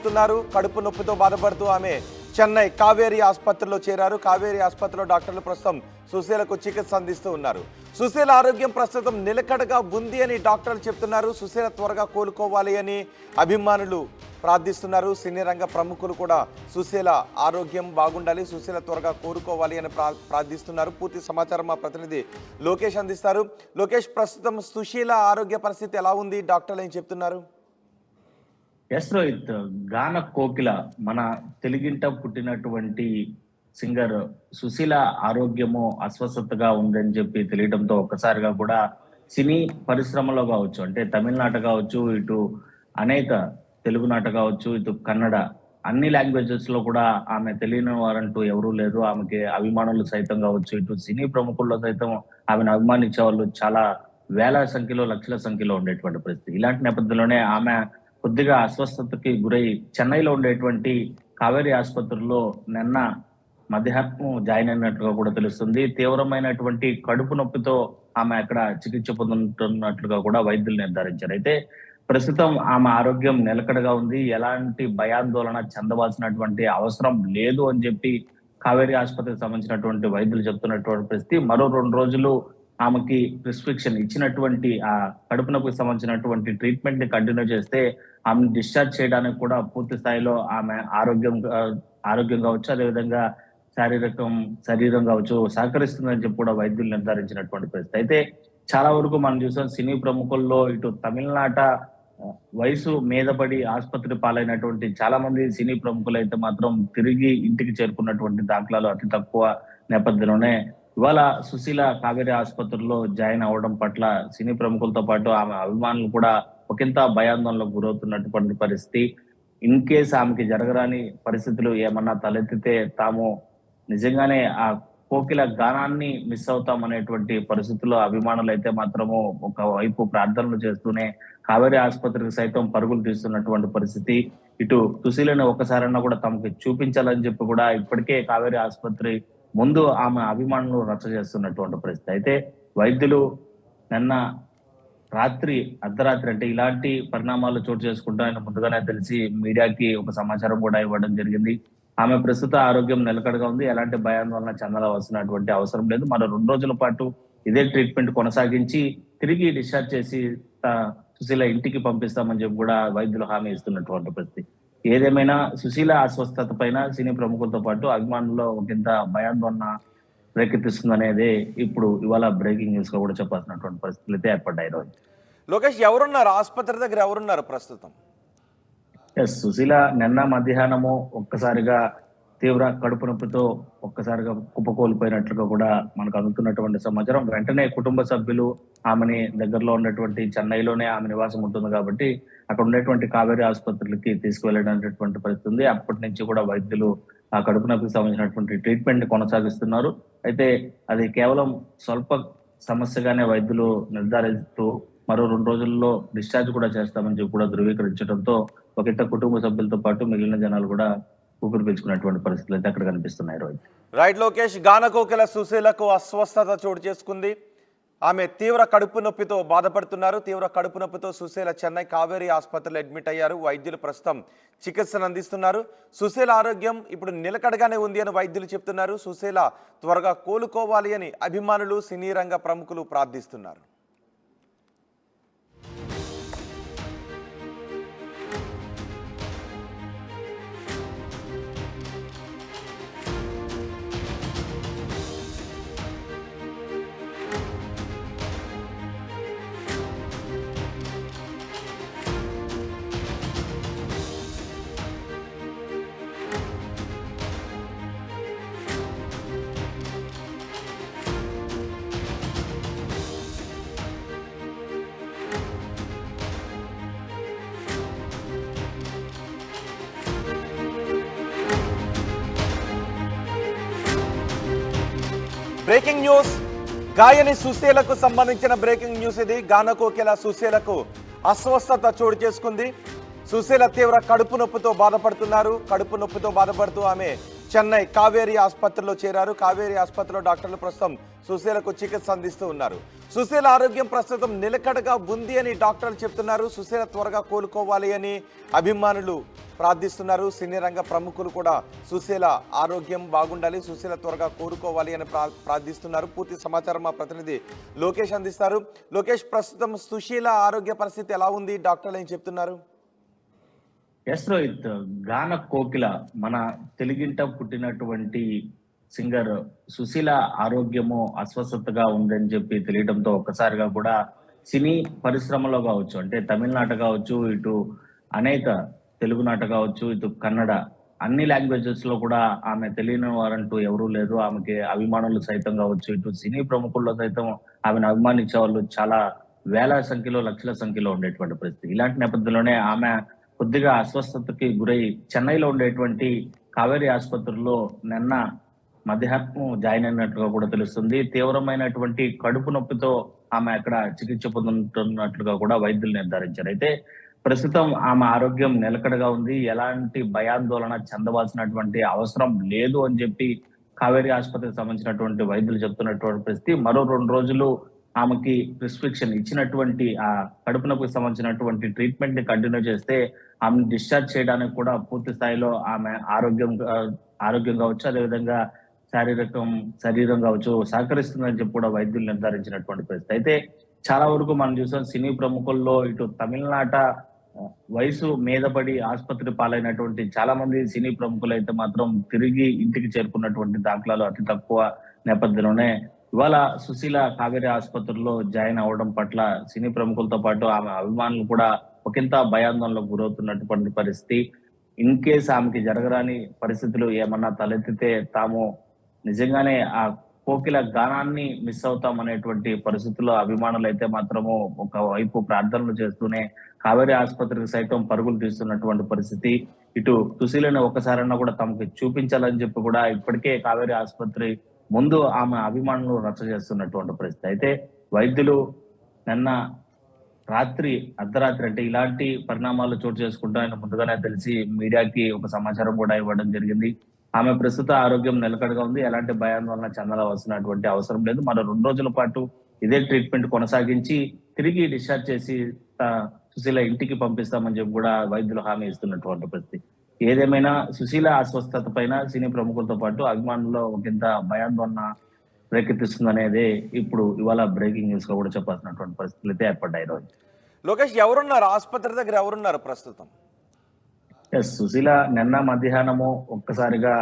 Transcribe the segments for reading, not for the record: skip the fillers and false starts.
బాధపడుతున్నారు. కడుపు నొప్పితో బాధపడుతూ ఆమె చెన్నై కావేరీ ఆసుపత్రిలో చేరారు. కావేరీ ఆసుపత్రిలో డాక్టర్లు ప్రస్తుతం సుశీలకు చికిత్స అందిస్తూ ఉన్నారు. సుశీల ఆరోగ్యం ప్రస్తుతం నిలకడగా ఉంది అని డాక్టర్లు చెప్తున్నారు. సుశీల త్వరగా కోలుకోవాలి అని అభిమానులు ప్రార్థిస్తున్నారు. సినీ రంగ ప్రముఖులు కూడా సుశీల ఆరోగ్యం బాగుండాలి, సుశీల త్వరగా కోలుకోవాలి అని ప్రార్థిస్తున్నారు. పూర్తి సమాచారం మా ప్రతినిధి లోకేష్ అందిస్తారు. లోకేష్, ప్రస్తుతం సుశీల ఆరోగ్య పరిస్థితి ఎలా ఉంది? డాక్టర్లు ఏం చెప్తున్నారు? ఎస్ రోహిత్, గాన కోకిల మన తెలుగింట పుట్టినటువంటి సింగర్ సుశీల ఆరోగ్యము అస్వస్థతగా ఉందని చెప్పి తెలియడంతో ఒక్కసారిగా కూడా సినీ పరిశ్రమలో కావచ్చు, అంటే తమిళనాట కావచ్చు, ఇటు అనేక తెలుగు నాట కావచ్చు, ఇటు కన్నడ, అన్ని లాంగ్వేజెస్ లో కూడా ఆమె తెలియని వారంటూ ఎవరూ లేరు. ఆమెకి అభిమానులు సైతం కావచ్చు, ఇటు సినీ ప్రముఖుల్లో సైతం ఆమెను అభిమానించే వాళ్ళు చాలా వేల సంఖ్యలో, లక్షల సంఖ్యలో ఉండేటువంటి పరిస్థితి. ఇలాంటి నేపథ్యంలోనే ఆమె కొద్దిగా అస్వస్థతకి గురై చెన్నైలో ఉండేటువంటి కావేరీ ఆసుపత్రిలో నిన్న మధ్యాహ్నం జాయిన్ అయినట్లుగా కూడా తెలుస్తుంది. తీవ్రమైనటువంటి కడుపు నొప్పితో ఆమె అక్కడ చికిత్స పొందుతున్నట్లుగా కూడా వైద్యులు నిర్ధారించారు. అయితే ప్రస్తుతం ఆమె ఆరోగ్యం నిలకడగా ఉంది, ఎలాంటి భయాందోళన చెందవలసినటువంటి అవసరం లేదు అని చెప్పి కావేరీ ఆసుపత్రికి సంబంధించినటువంటి వైద్యులు చెప్తున్నటువంటి పరిస్థితి. మరో 2 రోజులు ఆమెకి ప్రిస్క్రిప్షన్ ఇచ్చినటువంటి ఆ కడుపు నొప్పికి సంబంధించినటువంటి ట్రీట్మెంట్ ని కంటిన్యూ చేస్తే ఆమెను డిశ్చార్జ్ చేయడానికి కూడా పూర్తి స్థాయిలో ఆమె ఆరోగ్యం కావచ్చు, అదేవిధంగా శరీరం కావచ్చు సహకరిస్తుందని చెప్పి కూడా వైద్యులు నిర్ధారించినటువంటి పరిస్థితి. అయితే చాలా వరకు మనం చూసాం సినీ ప్రముఖుల్లో ఇటు తమిళనాట వయసు మీద పడి ఆసుపత్రి పాలైనటువంటి చాలా మంది సినీ ప్రముఖులు అయితే మాత్రం తిరిగి ఇంటికి చేరుకున్నటువంటి దాఖలాలు అతి తక్కువ నేపథ్యంలోనే ఇవాళ సుశీల కావేరీ ఆసుపత్రిలో జాయిన్ అవ్వడం పట్ల సినీ ప్రముఖులతో పాటు ఆమె అభిమానులు కూడా ఒకంత భయాందోళనకు గురవుతున్నటువంటి పరిస్థితి. ఇన్ కేస్ ఆమెకి జరగరాని పరిస్థితులు ఏమన్నా తలెత్తితే తాము నిజంగానే ఆ కోకిల గానాన్ని మిస్ అవుతాం అనేటువంటి పరిస్థితుల్లో అభిమానులు అయితే మాత్రము ఒకవైపు ప్రార్థనలు చేస్తూనే కావేరీ ఆసుపత్రికి సైతం పరుగులు తీస్తున్నటువంటి పరిస్థితి. ఇటు సుశీలను ఒకసారైనా కూడా తమకు చూపించాలని చెప్పి కూడా ఇప్పటికే కావేరీ ఆసుపత్రి ముందు ఆమె అభిమానులు రచ్చ చేస్తున్నటువంటి పరిస్థితి. అయితే వైద్యులు నిన్న అర్ధరాత్రి అంటే ఇలాంటి పరిణామాలు చోటు చేసుకుంటాయని ముందుగానే తెలిసి మీడియాకి ఒక సమాచారం కూడా ఇవ్వడం జరిగింది. ఆమె ప్రస్తుత ఆరోగ్యం నిలకడగా ఉంది, ఎలాంటి భయాందోళన చెందవలసినటువంటి అవసరం లేదు. మరో 2 రోజుల పాటు ఇదే ట్రీట్మెంట్ కొనసాగించి తిరిగి డిశ్చార్జ్ చేసి సుశీల ఇంటికి పంపిస్తామని చెప్పి కూడా వైద్యులు హామీ ఇస్తున్నటువంటి పరిస్థితి. ఏదేమైనా సుశీల అస్వస్థత పైన సినీ ప్రముఖులతో పాటు అభిమానుల్లో ఒకంత భయాందోళన రేకెత్తిస్తుంది అనేది ఇప్పుడు ఇవాళ బ్రేకింగ్ న్యూస్ గా కూడా చెప్పాల్సినటువంటి పరిస్థితులు అయితే ఏర్పడ్డాయి. రోజు లోకేష్, ఎవరున్నారు ఆసుపత్రి దగ్గర? ఎవరున్నారు ప్రస్తుతం? ఎస్, సుశీల నిన్న మధ్యాహ్నము ఒక్కసారిగా తీవ్ర కడుపు నొప్పితో ఒక్కసారిగా కుప్పకూలిపోయినట్లుగా కూడా మనకు అందుతున్నటువంటి సమాచారం. వెంటనే కుటుంబ సభ్యులు ఆమెని దగ్గరలో ఉన్నటువంటి చెన్నైలోనే ఆమె నివాసం ఉంటుంది కాబట్టి అక్కడ ఉండేటువంటి కావేరీ ఆసుపత్రులకి తీసుకువెళ్ళడానికి పరిస్థితి ఉంది. అప్పటి నుంచి కూడా వైద్యులు ఆ కడుపు నొప్పికి సంబంధించినటువంటి ట్రీట్మెంట్ ని కొనసాగిస్తున్నారు. అయితే అది కేవలం స్వల్ప సమస్యగానే వైద్యులు నిర్ధారిస్తూ మరో 2 రోజుల్లో డిశ్చార్జ్ కూడా చేస్తామని చెప్పి కూడా ధృవీకరించడంతో ఒకంత కుటుంబ సభ్యులతో పాటు మిగిలిన జనాలు కూడా ఊపిరి పీల్చుకున్నటువంటి పరిస్థితులు అయితే అక్కడ కనిపిస్తున్నాయి. రోహిత్, రైట్ లోకేష్, గానకోకిల సుశీలకు అస్వస్థత చోటు చేసుకుంది. ఆమె తీవ్ర కడుపు నొప్పితో బాధపడుతున్నారు. తీవ్ర కడుపు నొప్పితో సుశీల చెన్నై కావేరీ ఆసుపత్రిలో అడ్మిట్ అయ్యారు. వైద్యులు ప్రస్తుతం చికిత్సను అందిస్తున్నారు. సుశీల ఆరోగ్యం ఇప్పుడు నిలకడగానే ఉంది అని వైద్యులు చెప్తున్నారు. సుశీల త్వరగా కోలుకోవాలి అని అభిమానులు, సినీ రంగ ప్రముఖులు ప్రార్థిస్తున్నారు. బ్రేకింగ్ న్యూస్, గాయని సుశీలకు సంబంధించిన బ్రేకింగ్ న్యూస్ ఇది. గానకోకిల సుశీలకు అస్వస్థత చోటు చేసుకుంది. సుశీల తీవ్ర కడుపు నొప్పితో బాధపడుతున్నారు. కడుపు నొప్పితో బాధపడుతూ ఆమె చెన్నై కావేరీ ఆసుపత్రిలో చేరారు. కావేరీ ఆసుపత్రిలో డాక్టర్లు ప్రస్తుతం సుశీలకు చికిత్స అందిస్తూ ఉన్నారు. సుశీల ఆరోగ్యం ప్రస్తుతం నిలకడగా ఉంది అని డాక్టర్లు చెప్తున్నారు. సుశీల త్వరగా కోలుకోవాలి అని అభిమానులు ప్రార్థిస్తున్నారు. సినీ రంగ ప్రముఖులు కూడా సుశీల ఆరోగ్యం బాగుండాలి, సుశీల త్వరగా కోలుకోవాలి అని ప్రార్థిస్తున్నారు. పూర్తి సమాచారం మా ప్రతినిధి లోకేష్ అందిస్తారు. లోకేష్, ప్రస్తుతం సుశీల ఆరోగ్య పరిస్థితి ఎలా ఉంది? డాక్టర్లు ఏం చెప్తున్నారు? ఎస్ రోహిత్, గాన కోకిల మన తెలుగింట పుట్టినటువంటి సింగర్ సుశీల ఆరోగ్యము అస్వస్థతగా ఉందని చెప్పి తెలియడంతో ఒక్కసారిగా కూడా సినీ పరిశ్రమలో కావచ్చు, అంటే తమిళనాట కావచ్చు, ఇటు అనేక తెలుగునాట కావచ్చు, ఇటు కన్నడ, అన్ని లాంగ్వేజెస్ లో కూడా ఆమె తెలియని వారంటూ ఎవరూ లేరు. ఆమెకి అభిమానులు సైతం కావచ్చు, ఇటు సినీ ప్రముఖుల్లో సైతం ఆమెను అభిమానించే వాళ్ళు చాలా వేల సంఖ్యలో, లక్షల సంఖ్యలో ఉండేటువంటి పరిస్థితి. ఇలాంటి నేపథ్యంలోనే ఆమె కొద్దిగా అస్వస్థతకి గురై చెన్నైలో ఉండేటువంటి కావేరీ ఆసుపత్రిలో నిన్న మధ్యాహ్నం జాయిన్ అయినట్లుగా కూడా తెలుస్తుంది. తీవ్రమైనటువంటి కడుపు నొప్పితో ఆమె అక్కడ చికిత్స పొందుతున్నట్లుగా కూడా వైద్యులు నిర్ధారించారు. అయితే ప్రస్తుతం ఆమె ఆరోగ్యం నిలకడగా ఉంది, ఎలాంటి భయాందోళన చెందవలసినటువంటి అవసరం లేదు అని చెప్పి కావేరీ ఆసుపత్రికి సంబంధించినటువంటి వైద్యులు చెప్తున్నటువంటి పరిస్థితి. మరో 2 రోజులు ఆమెకి ప్రిస్క్రిప్షన్ ఇచ్చినటువంటి ఆ కడుపు నొప్పికి సంబంధించినటువంటి ట్రీట్మెంట్ ని కంటిన్యూ చేస్తే ఆమెను డిశ్చార్జ్ చేయడానికి కూడా పూర్తి స్థాయిలో ఆమె ఆరోగ్యం కావచ్చు, అదేవిధంగా శరీరం కావచ్చు సహకరిస్తుందని చెప్పి కూడా వైద్యులు నిర్ధారించినటువంటి పరిస్థితి. అయితే చాలా వరకు మనం చూసాం సినీ ప్రముఖుల్లో ఇటు తమిళనాట వయసు మీద పడి ఆసుపత్రి పాలైనటువంటి చాలా మంది సినీ ప్రముఖులు అయితే మాత్రం తిరిగి ఇంటికి చేరుకున్నటువంటి దాఖలాలు అతి తక్కువ నేపథ్యంలోనే ఇవాళ సుశీల కావేరీ ఆసుపత్రిలో జాయిన్ అవ్వడం పట్ల సినీ ప్రముఖులతో పాటు ఆమె అభిమానులు కూడా ఒకంత భయాందోళనకు గురవుతున్నటువంటి పరిస్థితి. ఇన్ కేస్ ఆమెకి జరగరాని పరిస్థితులు ఏమన్నా తలెత్తితే తాము నిజంగానే ఆ కోకిల గానాన్ని మిస్ అవుతాం అనేటువంటి పరిస్థితుల్లో అభిమానులు అయితే మాత్రము ఒకవైపు ప్రార్థనలు చేస్తూనే కావేరీ ఆసుపత్రికి సైతం పరుగులు తీస్తున్నటువంటి పరిస్థితి. ఇటు సుశీలను ఒకసారైనా కూడా తమకు చూపించాలని చెప్పి కూడా ఇప్పటికే కావేరీ ఆసుపత్రి ముందు ఆమె అభిమానులు రచ్చ చేస్తున్నటువంటి పరిస్థితి. అయితే వైద్యులు నిన్న రాత్రి అర్ధరాత్రి, అంటే ఇలాంటి పరిణామాలు చోటు చేసుకుంటాయని ముందుగానే తెలిసి మీడియాకి ఒక సమాచారం కూడా ఇవ్వడం జరిగింది. ఆమె ప్రస్తుత ఆరోగ్యం నిలకడగా ఉంది, ఎలాంటి భయాందోళన చెందవలసినటువంటి అవసరం లేదు. మరో 2 రోజుల పాటు ఇదే ట్రీట్మెంట్ కొనసాగించి తిరిగి డిశ్చార్జ్ చేసి సుశీల ఇంటికి పంపిస్తామని చెప్పి కూడా వైద్యులు హామీ ఇస్తున్నటువంటి పరిస్థితి. ఏదేమైనా సుశీల అస్వస్థత పైన సినీ ప్రముఖులతో పాటు అభిమానుల్లో ఒకంత భయాందోళన రేకెత్తిస్తుంది అనేది ఇప్పుడు ఇవాళ బ్రేకింగ్ న్యూస్ గా కూడా చెప్పాల్సినటువంటి పరిస్థితులు అయితే ఏర్పడ్డాయి. రోజు లోకేష్, ఎవరున్నారు ఆసుపత్రి దగ్గర? ఎవరున్నారు ప్రస్తుతం? సుశీల నిన్న మధ్యాహ్నము ఒక్కసారిగా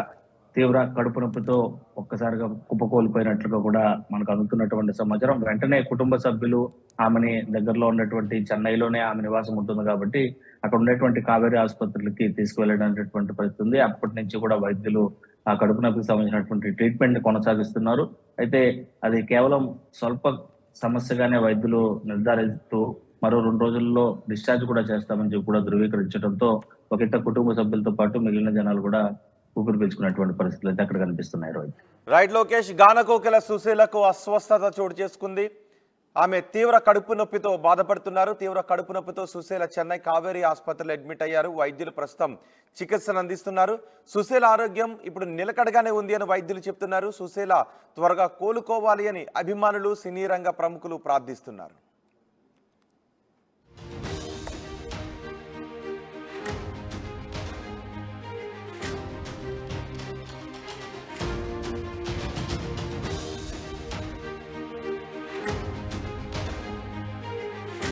తీవ్ర కడుపు నొప్పితో ఒక్కసారిగా కుప్పకూలిపోయినట్లుగా కూడా మనకు అందుతున్నటువంటి సమాచారం. వెంటనే కుటుంబ సభ్యులు ఆమెని దగ్గరలో ఉన్నటువంటి చెన్నైలోనే ఆమె నివాసం ఉంటుంది కాబట్టి అక్కడ ఉండేటువంటి కావేరీ ఆసుపత్రులకి తీసుకువెళ్ళినటువంటి పరిస్థితి ఉంది. అప్పటి నుంచి కూడా వైద్యులు ఆ కడుపు నొప్పికి సంబంధించినటువంటి ట్రీట్మెంట్ కొనసాగిస్తున్నారు. అయితే అది కేవలం స్వల్ప సమస్యగానే వైద్యులు నిర్ధారిస్తూ మరో 2 రోజుల్లో డిశ్చార్జ్ కూడా చేస్తామని చెప్పి కూడా ధృవీకరించడంతో ఒకంత కుటుంబ సభ్యులతో పాటు మిగిలిన జనాలు కూడా ఊపిరి పీల్చుకున్నటువంటి పరిస్థితులు అయితే అక్కడ కనిపిస్తున్నాయి. రోహిత్, రైట్ లోకేష్, గానకోకిల సుశీలకు అస్వస్థత చోటు చేసుకుంది. ఆమె తీవ్ర కడుపు నొప్పితో బాధపడుతున్నారు. తీవ్ర కడుపు నొప్పితో సుశీల చెన్నై కావేరీ ఆసుపత్రిలో అడ్మిట్ అయ్యారు. వైద్యులు ప్రస్తుతం చికిత్సను అందిస్తున్నారు. సుశీల ఆరోగ్యం ఇప్పుడు నిలకడగానే ఉంది అని వైద్యులు చెప్తున్నారు. సుశీల త్వరగా కోలుకోవాలి అని అభిమానులు, సినీ రంగ ప్రముఖులు ప్రార్థిస్తున్నారు.